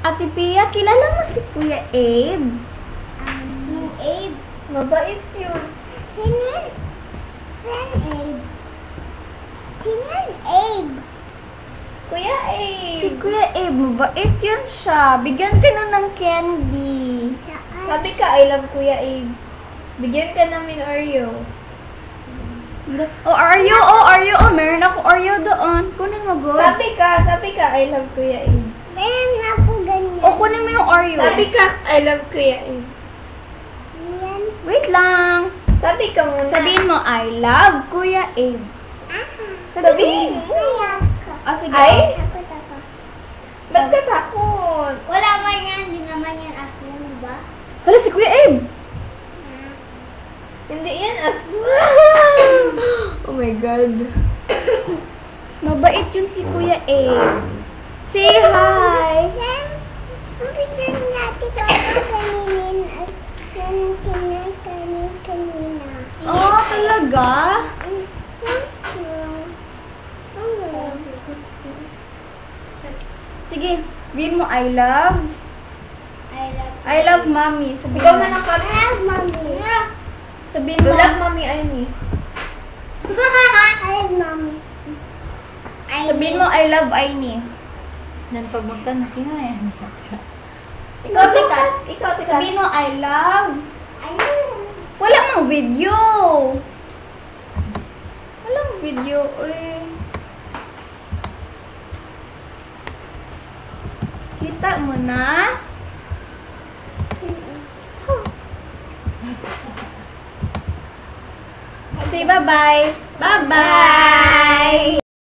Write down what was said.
Ate Pia, kilala mo si Kuya Abe? Yung Abe. Mabait yun. Sino Abe? Sino Abe? Kuya Abe. Si Kuya Abe, mabait yun siya. Bigyan ka nun ng candy. Saan? Sabi ka, I love Kuya Abe. Bigyan ka namin Oreo. Oreo. Meron ako Oreo doon. Kunin mo, go. Sabi ka, I love Kuya Abe. Meron ako ganyan. Kunin mo yung Oreo. Sabi ka, I love Kuya Abe. Yan. Wait lang. Sabi ka muna. Sabihin mo, I love Kuya Abe. Sabihin. Ayak ka. Sige. Takot ako. Ba't ka takot? Wala man yan. Hindi naman yan aslan, diba? Hala, si Kuya Abe. Hindi yan aswang. Oh my God. Mabait yun si Kuya Abe. Say hi. Ang picture natin ito kanina. Oh, talaga? Sige, sabihin mo I love mommy. Sabihin Ikaw mo. na lang ka. I love mommy. Sabihin mo. Love mommy, Aini. I love mommy. Sabihin mo I love Aini. Yan, pag magkano, sino yan? Ikaw, Tika. Sabihin mo I love. Wala mang video. Walang video. Uy. Kita mo na? Say bye-bye. Bye-bye.